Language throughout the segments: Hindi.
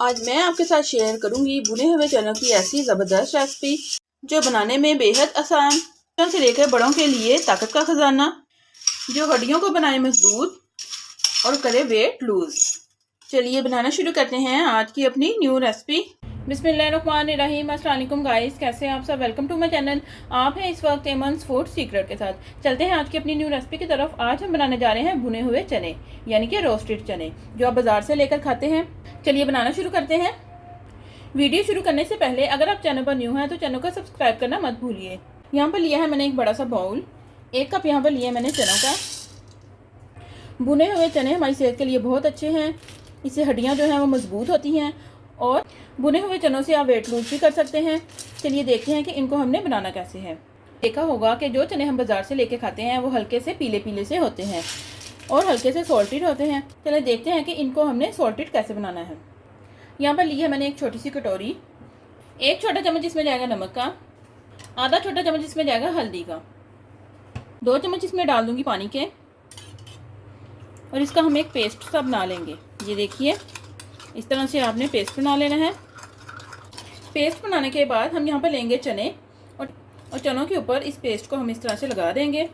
आज मैं आपके साथ शेयर करूंगी भुने हुए चनों की ऐसी ज़बरदस्त रेसिपी जो बनाने में बेहद आसान, बच्चों से लेकर बड़ों के लिए ताकत का खजाना, जो हड्डियों को बनाए मजबूत और करे वेट लूज। चलिए बनाना शुरू करते हैं आज की अपनी न्यू रेसिपी। बिस्मिल्लाहिर्रहमानिर्रहीम। अस्सलाम वालेकुम गाइस, कैसे हैं आप सब। Welcome to my channel. आप हैं इस वक्त एमन्स फूड सीक्रेट के साथ। चलते हैं आज की अपनी न्यू रेसिपी की तरफ। आज हम बनाने जा रहे हैं भुने हुए चने, यानी कि रोस्टेड चने, जो आप बाजार से लेकर खाते हैं। चलिए बनाना शुरू करते हैं। वीडियो शुरू करने से पहले अगर आप चैनल पर न्यू हैं तो चैनल को सब्सक्राइब करना मत भूलिए। यहाँ पर लिया है मैंने एक बड़ा सा बाउल, 1 कप यहाँ पर लिया मैंने चनों का। भुने हुए चने हमारी सेहत के लिए बहुत अच्छे हैं। इससे हड्डियाँ जो हैं वो मजबूत होती हैं और भुने हुए चनों से आप वेट लूज भी कर सकते हैं। चलिए देखते हैं कि इनको हमने बनाना कैसे है। देखा होगा कि जो चने हम बाजार से लेके खाते हैं वो हल्के से पीले पीले से होते हैं और हल्के से सॉल्टेड होते हैं। चलिए देखते हैं कि इनको हमने सॉल्टेड कैसे बनाना है। यहाँ पर ली है मैंने एक छोटी सी कटोरी, 1 छोटा चम्मच इसमें जाएगा नमक का, आधा छोटा चम्मच इसमें जाएगा हल्दी का, 2 चम्मच इसमें डाल दूंगी पानी के और इसका हम एक पेस्ट सा बना लेंगे। ये देखिए इस तरह से आपने पेस्ट बना लेना है। पेस्ट बनाने के बाद हम यहाँ पर लेंगे चने और चनों के ऊपर इस पेस्ट को हम इस तरह से लगा देंगे।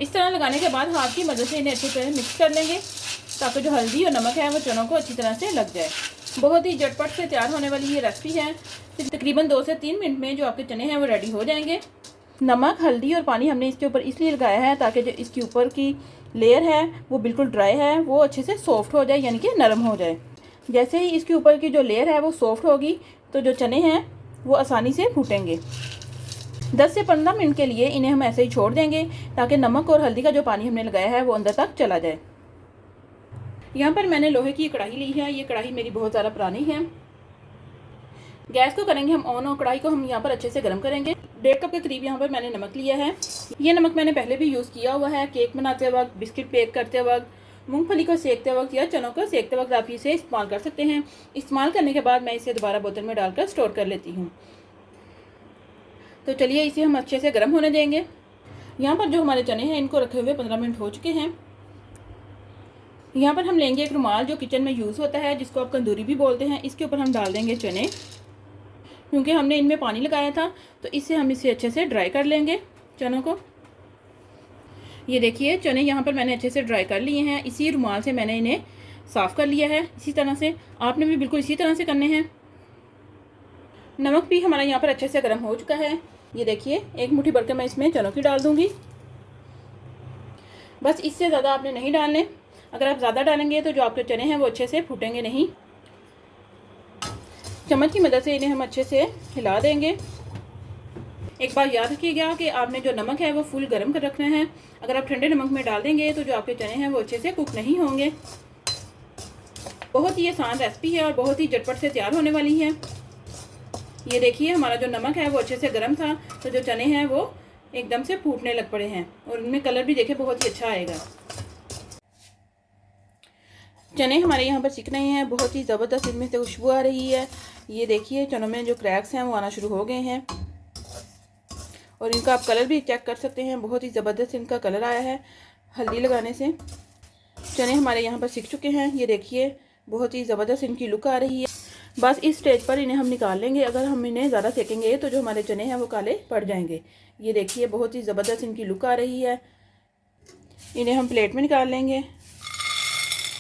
इस तरह लगाने के बाद हाथ की मदद से इन्हें अच्छी तरह मिक्स कर लेंगे ताकि जो हल्दी और नमक है वो चनों को अच्छी तरह से लग जाए। बहुत ही झटपट से तैयार होने वाली ये रेसिपी है। तकरीबन 2 से 3 मिनट में जो आपके चने हैं वो रेडी हो जाएंगे। नमक, हल्दी और पानी हमने इसके ऊपर इसलिए लगाया है ताकि जो इसके ऊपर की लेयर है वो बिल्कुल ड्राई है, वो अच्छे से सॉफ्ट हो जाए, यानी कि नरम हो जाए। जैसे ही इसके ऊपर की जो लेयर है वो सॉफ्ट होगी तो जो चने हैं वो आसानी से फूटेंगे। 10 से 15 मिनट के लिए इन्हें हम ऐसे ही छोड़ देंगे ताकि नमक और हल्दी का जो पानी हमने लगाया है वो अंदर तक चला जाए। यहाँ पर मैंने लोहे की कढ़ाई ली है। ये कढ़ाई मेरी बहुत ज़्यादा पुरानी है। गैस को करेंगे हम ऑन और कढ़ाई को हम यहाँ पर अच्छे से गर्म करेंगे। 1.5 कप के करीब यहाँ पर मैंने नमक लिया है। ये नमक मैंने पहले भी यूज़ किया हुआ है। केक बनाते वक्त, बिस्किट बेक करते वक्त, मूंगफली को सेकते वक्त या चनों को सेकते वक्त आप इसे इस्तेमाल कर सकते हैं। इस्तेमाल करने के बाद मैं इसे दोबारा बोतल में डालकर स्टोर कर लेती हूँ। तो चलिए इसे हम अच्छे से गर्म होने देंगे। यहाँ पर जो हमारे चने हैं इनको रखे हुए 15 मिनट हो चुके हैं। यहाँ पर हम लेंगे एक रुमाल जो किचन में यूज़ होता है, जिसको आप कंदूरी भी बोलते हैं। इसके ऊपर हम डाल देंगे चने, क्योंकि हमने इनमें पानी लगाया था तो इससे हम इसे अच्छे से ड्राई कर लेंगे चनों को। ये देखिए चने यहाँ पर मैंने अच्छे से ड्राई कर लिए हैं। इसी रुमाल से मैंने इन्हें साफ़ कर लिया है। इसी तरह से आपने भी बिल्कुल इसी तरह से करने हैं। नमक भी हमारा यहाँ पर अच्छे से गर्म हो चुका है। ये देखिए 1 मुट्ठी भरकर मैं इसमें चनों की डाल दूँगी। बस इससे ज़्यादा आपने नहीं डालने। अगर आप ज़्यादा डालेंगे तो जो आपके चने हैं वो अच्छे से फूटेंगे नहीं। चम्मच की मदद से इन्हें हम अच्छे से हिला देंगे। एक बार याद रखिएगा कि आपने जो नमक है वो फुल गर्म कर रखना है। अगर आप ठंडे नमक में डाल देंगे तो जो आपके चने हैं वो अच्छे से कुक नहीं होंगे। बहुत ही आसान रेसिपी है और बहुत ही झटपट से तैयार होने वाली है। ये देखिए हमारा जो नमक है वो अच्छे से गर्म था तो जो चने हैं वो एकदम से फूटने लग पड़े हैं और इनमें कलर भी देखे बहुत ही अच्छा आएगा। चने हमारे यहाँ पर सिक रहे हैं। बहुत ही ज़बरदस्त इनमें से खुशबू आ रही है। ये देखिए चनों में जो क्रैक्स हैं वो आना शुरू हो गए हैं और इनका आप कलर भी चेक कर सकते हैं। बहुत ही ज़बरदस्त इनका कलर आया है हल्दी लगाने से। चने हमारे यहाँ पर सिक चुके हैं। ये देखिए बहुत ही ज़बरदस्त इनकी लुक आ रही है। बस इस स्टेज पर इन्हें हम निकाल लेंगे। अगर हम इन्हें ज़्यादा सेकेंगे तो जो हमारे चने हैं वो काले पड़ जाएंगे। ये देखिए बहुत ही ज़बरदस्त इनकी लुक आ रही है। इन्हें हम प्लेट में निकाल लेंगे।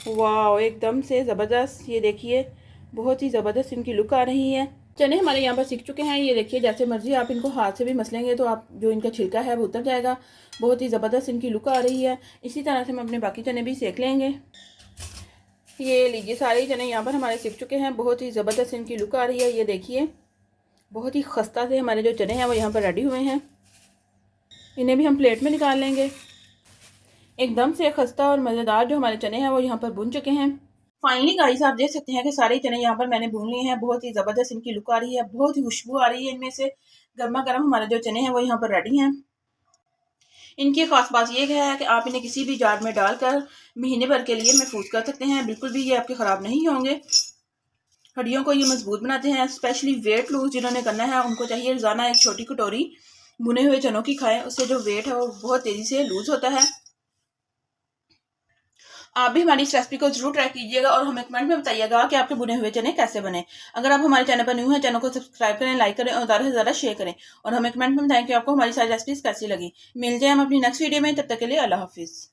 वाह एकदम से ज़बरदस्त। ये देखिए बहुत ही ज़बरदस्त इनकी लुक आ रही है। चने हमारे यहाँ पर सीख चुके हैं। ये देखिए जैसे मर्जी आप इनको हाथ से भी मसलेंगे तो आप जो इनका छिलका है वो उतर जाएगा। बहुत ही ज़बरदस्त इनकी लुक आ रही है। इसी तरह से हम अपने बाकी चने भी सेक लेंगे। ये लीजिए सारे चने यहाँ पर हमारे सीख चुके हैं। बहुत ही ज़बरदस्त इनकी लुक आ रही है। ये देखिए बहुत ही खस्ता से हमारे जो चने हैं वो यहाँ पर रेडी हुए हैं। इन्हें भी हम प्लेट में निकाल लेंगे। एकदम से खस्ता और मज़ेदार जो हमारे चने हैं वो यहाँ पर भुन चुके हैं। फाइनली गाइस आप देख सकते हैं कि सारे चने यहाँ पर मैंने भून लिए हैं। बहुत ही ज़बरदस्त इनकी लुक आ रही है। बहुत ही खुशबू आ रही है इनमें से। गर्मा गर्म हमारे जो चने हैं वो यहाँ पर रेडी हैं। इनकी खास बात ये है कि आप इन्हें किसी भी जार में डालकर महीने भर के लिए महफूज कर सकते हैं। बिल्कुल भी ये आपके ख़राब नहीं होंगे। हड्डियों को ये मजबूत बनाते हैं। स्पेशली वेट लूज जिन्होंने करना है उनको चाहिए रोज़ाना एक छोटी कटोरी भुने हुए चनों की खाएं। उससे जो वेट है वो बहुत तेज़ी से लूज होता है। आप भी हमारी इस रेसिपी को जरूर ट्राई कीजिएगा और हमें कमेंट में बताइएगा कि आपके बुने हुए चने कैसे बने। अगर आप हमारे चैनल पर न्यू हैं, चैनल को सब्सक्राइब करें, लाइक करें और ज़्यादा से ज़्यादा शेयर करें और हमें कमेंट में बताएं कि आपको हमारी सारी रेसिपीज कैसी लगी। मिलते हैं हम अपनी नेक्स्ट वीडियो में, तब तक के लिए अल्लाह हाफिज़।